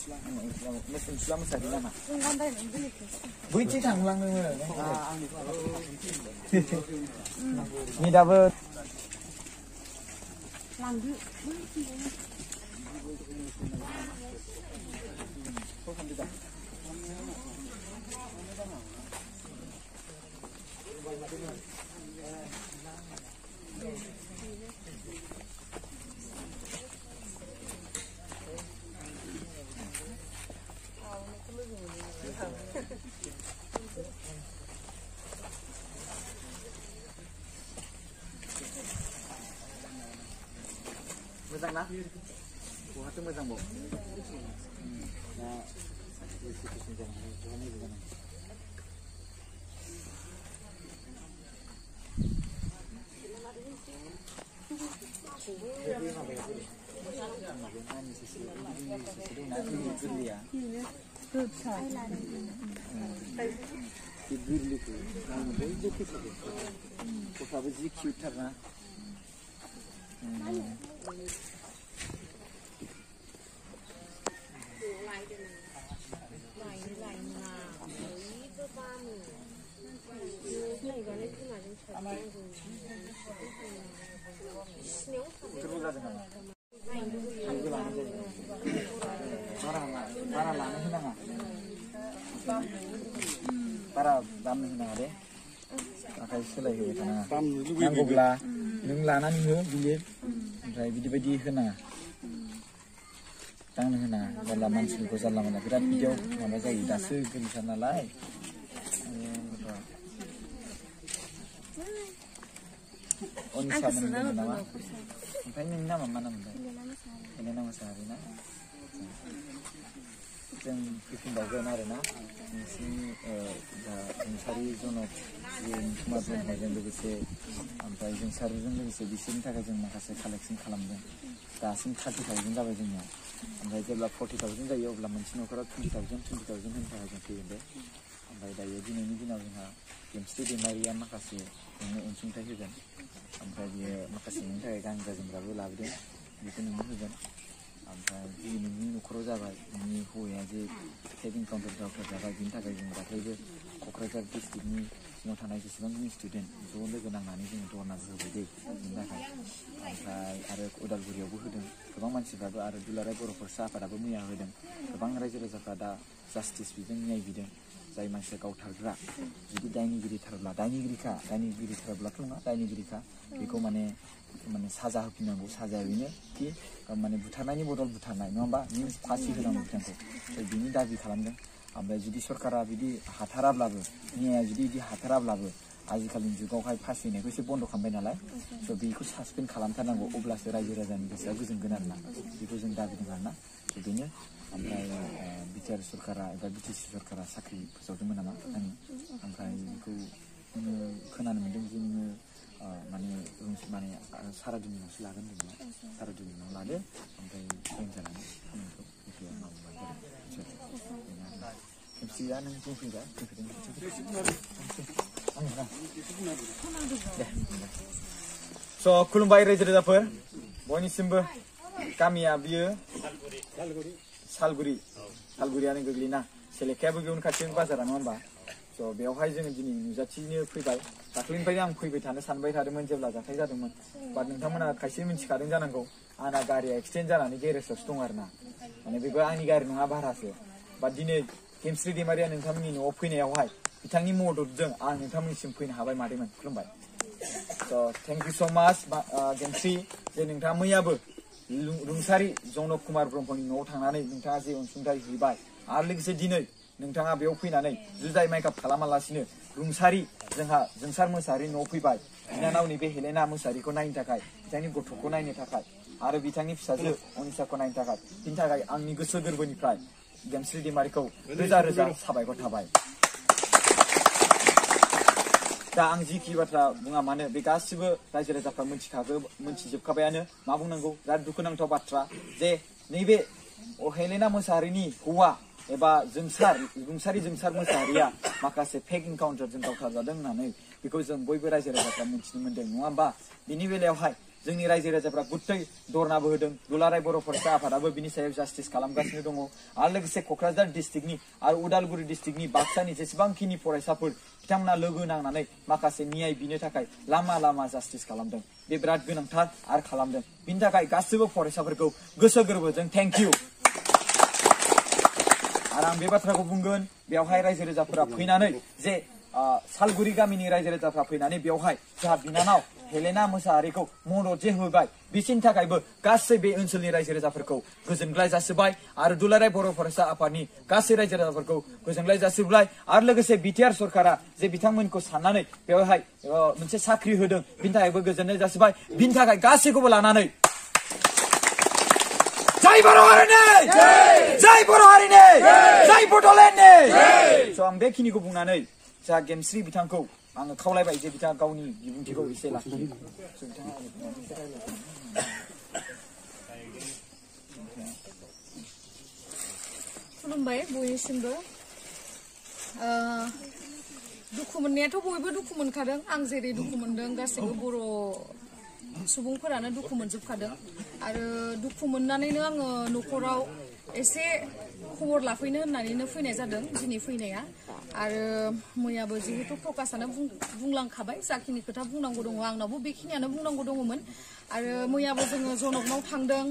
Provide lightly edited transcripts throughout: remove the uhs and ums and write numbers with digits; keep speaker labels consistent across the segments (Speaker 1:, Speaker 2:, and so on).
Speaker 1: Muslim mosaयो नामा? बैथिं थांलांदोंमोन नि दाबो लांदो मोजां ना बहाथो मोजां बाव दा गथ'आबो जि किउटथार ना बारा दाम होनाङा दे आखाय सोलायहोबाय थानाङा नांगौब्ला नों लानानै हो बियो ओमफ्राय बिदि बायदि होनाङा दांनो होनाङा जानला मानसिफोरखौ जानला मानला बिराद बिदियाव माबा जायो दासो गोलैसार नालाय अनिसा मोनदों नामा ओमफ्राय नोंनि नामा मा नाममोनलाय हेलेना मोसाहारि ना जों फैफिनबावगोन आरोना नोंसिनि जोंसारि जनक कुमार ब्रह्मजों लोगोसे ओमफ्राय जोंसारिजों लोगोसे बिसोरनि थाखाय जों माखासे कालेक्सन खालामदों दासिम 30,000 जाबाय जोंनिया ओमफ्राय जेब्ला 40,000 जायो अब्ला मोनसे न'खराव 20,000 होनो थाखाय जों फैगोन दे ओमफ्राय दायो दिनैनि दिनाव जोंहा गेमस्रि दैमारिया माखासे नोंनो अनसुंथाइ होगोन ओमफ्राय बियो माखासे नोंनि थाखाय गानग्रा जोमग्राबो लाबोदों बेखौ नोंनो होगोन ओमफ्राय जि नोंनि न'खराव जाबाय नोंनि हौवाया जे टेक इनकाउन्टार दावथार जाबाय बिनि थाखाय जों दाख्लैबो क'क्राझार डिस्ट्रिक्टनि सिङाव थानाय जेसेबांखिनि स्टुडेन्ट ज' लोगो नांनानै जोङो डनार होबाय दे बिनि थाखाय ओमफ्राय आरो उदालगुरियावबो होदों गोबां मानसिफ्राबो आरो दुलाराय बर' फरायसा आफादाबो मैया होदों गोबां रायजो राजाफ्रा दा जास्टिस बिजों न्याय बिदों जाय मानसिया गावथारग्रा जुदि दायनिगिरिथारब्लाथ' नङा दायनिगिरिखा बेखौ माने साजा होफिननांगौ साजाया बेनो कि माने बुथारनायनि बदल बुथारनाय नङा होमबा मिन्स फासि होनांगौ बिथांखौ बिनि दाबि खालामदों ओमफ्राय जुदि सरकारा बिदि हाथाराब्लाबो न्याया जुदि बिदि हाथाराब्लाबो आजिखालिनि जुगावहाय फासि होनायखौ एसे बन्द' खालामबाय नालाय स' बेखौ सासपेन्ड खालामथारनांगौ अब्लासो रायजो राजानि गोसोआ गोजोनगोन आरोना बेखौ जों दाबिदों आरोना स' बेनो ओमफ्राय बिटिआर सरकारा एबा बिटिसि सरकारा साख्रि फोसावदोंमोन नामा ओमफ्राय बेखौ जोङो खोनानो मोन्दों जे नोङो माने सारादुनि उनावसो लागोन होनदोंमोन सारादुनि उनाव लादो ओमफ्राय जइन जानानै खामानिखौ बेखौ मावबाय खेबसेया नों बुंफैबाय स' खुलुमबाय रायजो राजाफोर बयनिसिमबो गामिया बियो सालगुरियानो गोग्लैना सेलेखायाबो बेयावनो खाथियावनो बाजारा नङा होमबा स' बेवहाय जोङो दिनै नुजाथिनो फैबाय दाख्लैनिफ्रायनो आं फैबाय थानो सानबाय थादोंमोन जेब्ला जाथाय जादोंमोन बाट नोंथांमोना खायसे मिथिखादों जानांगौ आंना गारिया एक्सिडेन्ट जानानै गेरेजावसो दं आरोना माने बेबो आंनि गारि नङा भारासो बाट दिनै गेमस्रि दैमारिया नोंथांमोननि न'आव फैनायावहाय बिथांनि मददजों आं नोंथांमोननिसिम फैनो हाबाय मादैमोन खुलुमबाय स' थेंक इउ स' माच गेमस्रि जे नोंथाङा मैयाबो रुंसारि जनक कुमार ब्रह्मनि न'आव थांनानै नोंथाङा जे अनसुंथाइ हैबाय आरो लोगोसे दिनै नोंथाङा बेयाव फैनानै जुजाइ मेकआप खालामालासिनो रुंसारि जोंहा जोंसार मोसाहारि न'आव फैबाय बिनानावनि बे हेलेना मोसाहारिखौ नायनो थाखाय बिथांनि गथ'खौ नायनो थाखाय आरो बिथांनि फिसाजो अनिसाखौ नायनो थाखाय बिनि थाखाय आंनि गोसो गोरबोनिफ्राय गेमस्रि दैमारिखौ रोजा रोजा साबायखर थाबाय दा आं जिखि बाथ्रा बुङा मानो बे गासिबो रायजो राजाफ्रा मोनथिजोबखाबायानो मा बुंनांगौ बिराद दुखुनांथाव बाथ्रा जे नैबे हेलेना मोसाहारिनि हौवा एबा रुंसारि जोंसार मोसाहारिया माखासे फेक इनकाउन्टारजों गावथारजादों होननानै बेखौ जों बयबो रायजो राजाफ्रा मिथिनो मोन्दों नङा होमबा बिनि बेलायावहाय जोंनि रायजो राजाफ्रा गुथै धरनाबो होदों दुलाराय बर' फरायसा आफादाबो बिनि सायाव जास्टिस खालामगासिनो दङ आरो लोगोसे क'क्राझार डिस्ट्रिक्टनि आरो उदालगुरि डिस्ट्रिक्टनि बाक्सानि जेसेबांखिनि फरायसाफोर बिथांमोना लोगो नांनानै माखासे न्याय बिनो थाखाय लामा लामा जास्टिस खालामदों बे बिराद गोनांथार आरो खालामदों बिनि थाखाय गासिबो फरायसाफोरखौ गोसो गोरबोजों थेंक इउ आरो आं बे बाथ्राखौ बुंगोन बेवहाय रायजो राजाफोरा फैनानै जे सालगुरि गामिनि रायजो राजाफ्रा फैनानै बेवहाय जोंहा बिनानाव हेलेना मोसाहारिखौ मदद जे होबाय बिसिनि थाखायबो गासै बे ओनसोलनि रायजो राजाफोरखौ गोजोनग्लाय जासिबाय आरो दुलाराय बर' फरायसा आफादनि गासै रायजो राजाफोरखौ गोजोनग्लाय जासिबाय आरो लोगोसे बिटिआर सरकारा जे बिथांमोनखौ साननानै बेवहाय मोनसे साख्रि होदों बिनि थाखायबो गोजोननाय जासिबाय बिनि थाखाय गासैखौबो लानानै जय बर' हारिनि जय बर' हारिनि जय बड'लेण्डनि स' आं बेखिनिखौ बुंनानै जा गेमस्रि बिथांखौ आङो खावलायबाय जे बिथाङा गावनि बिबुंथिखौ एसे लाखियो
Speaker 2: खुलुमबाय बयनिसिमबो दुखु मोननायाथ' बयबो दुखु मोनखादों आं जेरै दुखु मोनदों गासैबो बर' सुबुंफोरानो दुखु मोनजोबखादों आरो दुखु मोननानैनो आङो न'खराव एसे खबर लाफैनो होननानैनो फैनाय जादों दिनै फैनाया आरो मैयाबो जिहेतु प्रकाशआनो बुंलांखाबाय जाखिनि खोथा बुंनांगौ दङ आंनावबो बेखिनियानो बुंनांगौ दङमोन आरो मैयाबो जोङो जनकनाव थांदों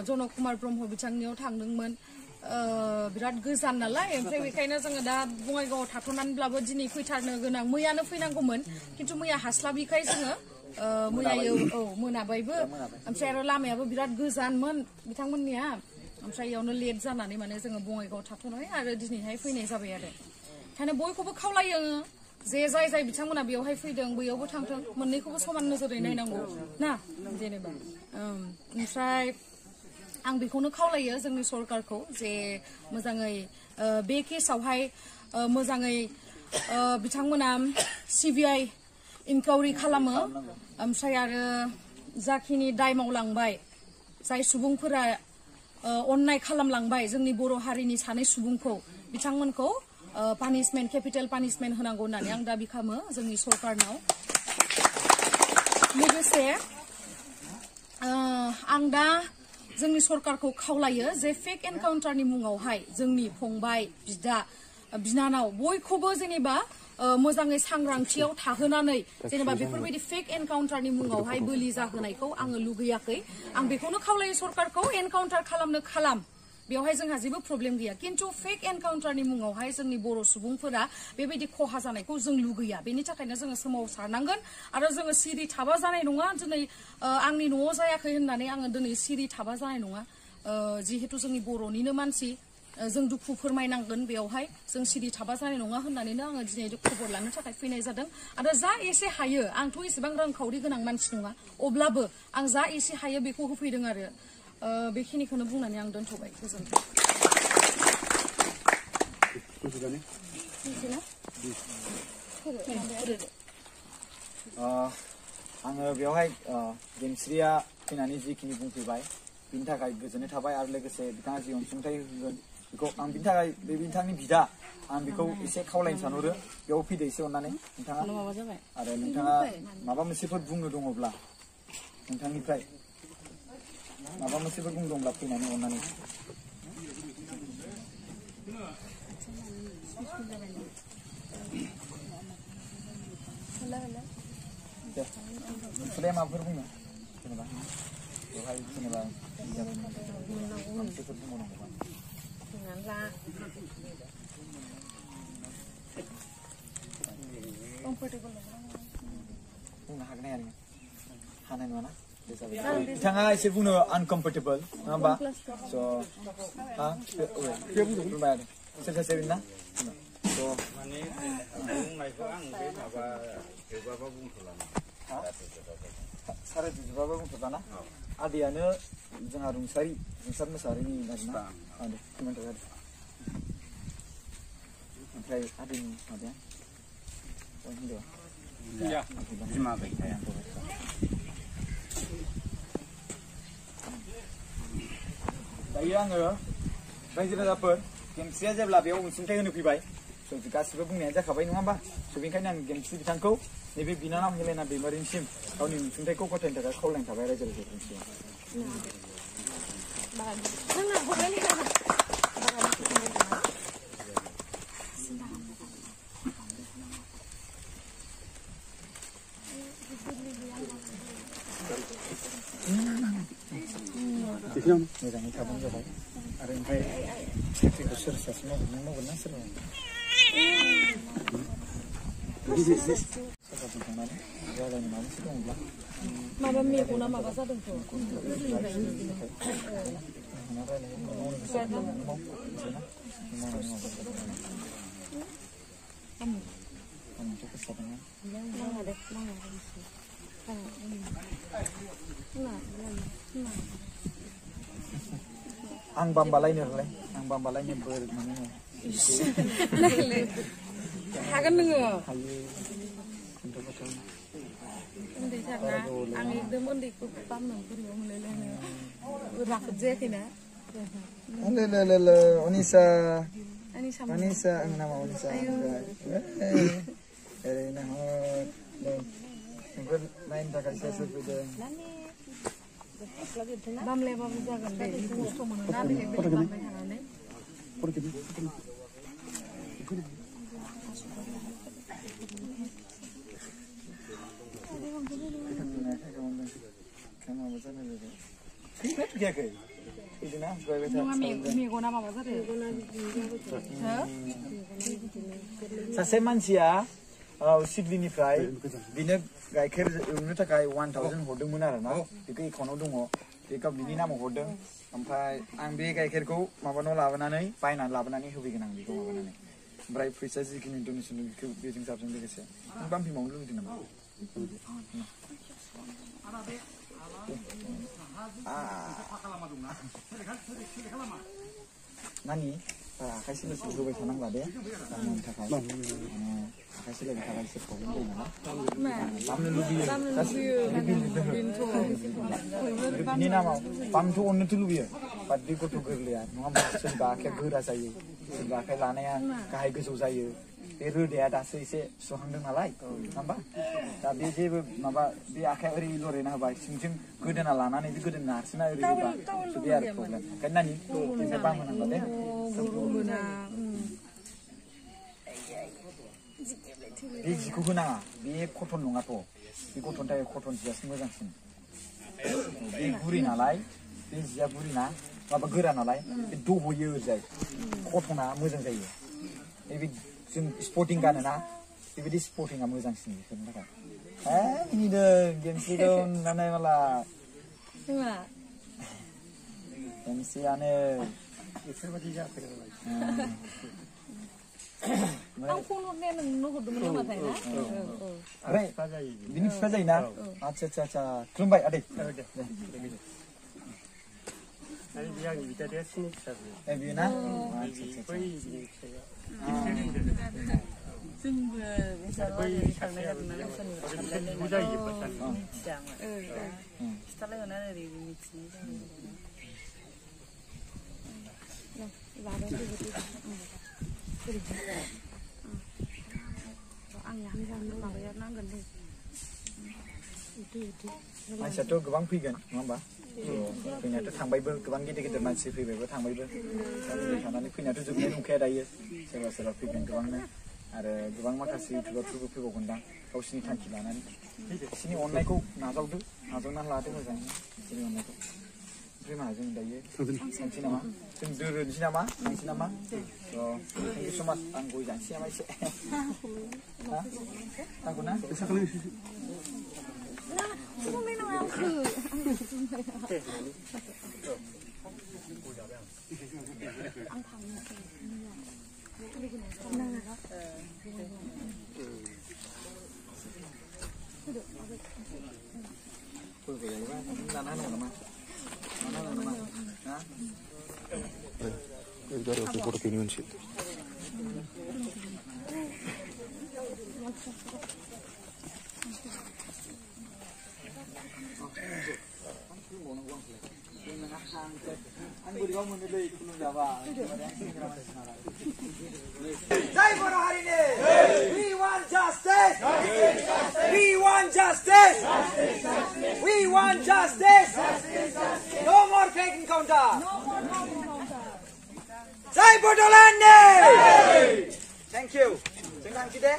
Speaker 2: जनक कुमार ब्रह्म बिथांनियाव थांदोंमोन बिराद गोजान नालाय ओमफ्राय बेखायनो जोङो दा बङाइगावआव थाथ'नानैब्लाबो दिनै फैथारनो गोनां मैयानो फैनांगौमोन खिन्थु मैया हास्लाबिखाय जोङो मैयायो मोनाबायबो ओमफ्राय आरो लामायाबो बिराद गोजानमोन बिथांमोननिया ओमफ्राय इयावनो लेट जानानै माने जोङो बङाइगावआव थाथ'नानै आरो दिनैहाय फैनाय जाबाय आरो ओंखायनो बयखौबो खावलायो जे जाय बिथांमोना बेयावहाय फैदों बैयावबो थांथों मोननैखौबो समान नोजोरै नायनांगौ ना जेनेबा ओमफ्राय आं बेखौनो खावलायो जोंनि सरकारखौ जे मोजाङै बे केसआवहाय मोजाङै बिथांमोना सिबिआइ इनक्वायरि खालामो ओमफ्राय आरो जाखिनि दाय मावलांबाय जाय सुबुंफोरा अन्याय खालामलांबाय जोंनि बर' हारिनि सानै सुबुंखौ बिथांमोनखौ पानिशमेन्ट केपिटेल पानिशमेन्ट होनांगौ होननानै आं दाबि खालामो जोंनि सरकारनाव लोगोसे आं दा जोंनि सरकारखौ खावलायो जे फेक एनकाउन्टारनि मुङावहाय जोंनि फंबाय बिदा बिनानाव बयखौबो जेनेबा मोजाङै सांग्रांथियाव थाहोनानै जेनेबा बेफोरबायदि फेक एनकाउन्टारनि मुङावहाय बोलि जाहोनायखौ आङो लुगैयाखै आं बेखौनो खावलायो सरकारखौ एनकाउन्टार खालामनो खालाम बेवहाय जोंहा जेबो प्रब्लेम गैया खिन्थु फेक एनकाउन्टारनि मुङावहाय जोंनि बर' सुबुंफोरा बेबायदि खहा जानायखौ जों लुगैया बेनि थाखायनो जोङो सोमावसारनांगोन आरो जोङो सिरि थाबा जानाय नङा दिनै आंनि न'आव जायाखै होननानै आङो दिनै सिरि थाबा जानाय नङा जिहेतु जोंनि बर'निनो मानसि जों दुखु फोरमायनांगोन बेवहाय जों सिरि थाबा जानाय नङा होननानैनो आङो दिनै खबर लानो थाखाय फैनाय जादों आरो जा एसे हायो आंथ' एसेबां रांखावरि गोनां मानसि नङा अब्लाबो आं जा एसे हायो बेखौ होफैदों आरो बेखिनिखौनो बुंनानै आं दोनथ'बाय गोजोन्थों
Speaker 1: आङो बेवहाय गेमस्रिया फैनानै जिखिनि बुंफैबाय बिनि थाखाय गोजोननाय थाबाय आरो लोगोसे बिथाङा जि अनसुंथाइ होगोन बेखौ आं बिनि थाखाय बिथांनि बिदा आं बेखौ एसे खावलायनो सानहरो बेयाव फैदो एसे अननानै नोंथाङा आरो नोंथाङा माबा मोनसेफोर बुंनो दङब्ला नोंथांनिफ्राय माबा मोनसेफोर बुंनो दंब्ला फैनानै अननानै दे नोंसोरलाय माबाफोर बुङो जेनेबा बेवहाय जेनेबा मोनसेफोर बुंबावनांगौबा बुंनो हागोन ना हानाय नङा ना बिथाङा एसे बुंनो आनकम्फर्टेबल नङा होमबा स' सोर सासे ना
Speaker 3: माने बुंनायखौ आं बे माबा जोबाबा बुंथ'लाना
Speaker 1: साराय जोबाबा बुंथ'लाना आदैयानो जोंहा रुंसारि मोसाहारिनि आरोना आदै कमेन्टार आरो ओमफ्राय आदैनि माबाया हिनजावा
Speaker 3: बिमा गैखाया
Speaker 1: दायो आङो रायजो राजाफोर गेमस्रिया जेब्ला बेयाव अनसुंथाइ होनो फैबाय गासिबो बुंनाया जाखाबाय नङा होमबा स' बेनिखायनो आं गेमस्रि बिथांखौ नैबे बिनानाव हेलेना दैमारिनिसिम गावनि अनसुंथाइखौ गथायनो थाखाय खावलायनाय थाबाय रायजो राजाफोरनिसिम। मोजाङै थाबानो जाबाय आरो ओमफ्राय साख्रिखौ सोर सासे मावगोन नों मावगोन ना सोर मावगोन? सोरबाफोर थांनानै रायलायनो माबा मोनसे दङब्ला
Speaker 2: माबा मेगना माबा जादोंथ'
Speaker 1: आं बामबालायनोलाय आं बामबालायनो बोर मोनो
Speaker 2: हागोन नोङो
Speaker 1: हायो खोन्थाबाथाय
Speaker 2: उन्दैथारना आं एकदम उन्दैखौ बामनो बोरैबा मोनलायलाङो राफोद जायाखैना
Speaker 1: Anisa
Speaker 2: Anissa
Speaker 1: Anissa ang nama Anissa oरैनो नोंफोर नायनो थाखाय सोर सोर फैदों
Speaker 2: बामलायाबाबो जागोन दे खस्थ' मोनोना बेलेग बेलेग बामबाय थानानै मेगना माबा जादों
Speaker 1: सासे मानसिया सिडलिनिफ्राय बिनो गाइखेर एवनो थाखाय 1000 हरदोंमोन आरो ना बेखौ एकाउन्टाव दङ बेखौ बिनि नामाव हरदों ओमफ्राय आं बे गाइखेरखौ माबानाव लाबोनानै बायनानै लाबोनानै होफैगोन आं बेखौ माबानानै ओमफ्राय फैसा जिखिनि डनेसन बेखौ बेजों जाबजों लोगोसे नों बाम्पि मावनो लुबैदों नामा नानि आखाइ सिलायखौ होबाय थानांला दे बामनो थाखाय आखाइ सिलायबाय थाबा एसे प्रब्लेम जायो नालाय बामनो लुबैयो बिनि नामाव बामनोथ' अननोथ' लुबैयो बाट बे गथ' गोरलैया नङा होमबा सोरबा आखाइया गोरा जायो सोरबा आखाइ लानाया गाहाय गोजौ जायो बे रोदाया दासो एसे सुहांदों नालाय नङा होमबा दा बे जेबो माबा बे आखाइ ओरै लरेना होबाय सिंजों गोदोना लानानै बे गोदोना नारसिना ओरै होबा बे आरो प्रब्लेम ओंखायनो नानि ओमफ्राय बामहोनांला दे बे जिखौ होनाङा बे कटन नङाथ' बे गथ'नि थाखाय कटन जियासो मोजांसिन बे गुरै नालाय बे जिया गुरै ना माबा गोरा नालाय बे दहयो ओरैजाय कटना मोजां जायो बे जों स्पर्टिं गानोना बेबायदि स्पर्टिंआ मोजांसिन बेफोरनि थाखाय मिनिदों गेमस्रिखौ नुनानै माला गेमस्रियानो बेफोरबायदि जाफेरबाय
Speaker 2: आं फन हरनाया नोंनो हरदोंमोन नामाथाय ना
Speaker 1: ओमफ्राय बिनि बिफा जायोना आच्छा आच्छा आच्छा खुलुमबाय आदै
Speaker 4: आरो बे आंनि बिदाया सिनि फिसाबो
Speaker 1: बेयो ना
Speaker 5: जोंबो बेसाद थांनाय जादोंना खिथालायहरना ओरै मिथिनाय
Speaker 1: मानसियाथ' गोबां फैगोन नङा होमबा फैनायाथ' थांबायबो गोबां गिदिर गिदिर मानसि फैबायबो थांबायबो थानानै फैनायाथ' जोबनाय नंखाया दायो सोरबा सोरबा फैगोन गोबांनो आरो गोबां माखासे इउटुबारफोरबो फैबावगोनदां गावसिनि थांखि लानानै बिसोरनि अननायखौ नाजावनानै लादो मोजाङै बिसोरनि अननायखौ ओमफ्राय मा जों दायो थांसै नामा जों दोरोनोसै नामा थांसै नामा थेंक इउ स' माच आं गय जानोसै नामा एसे नांगौ ना Ang bodoh mau nih kulung Jawa.
Speaker 6: Jai Bodoh hari ini. We want justice. We want justice. We want justice. No more fake encounter. Jai Bodohland. Thank you. Senang kita.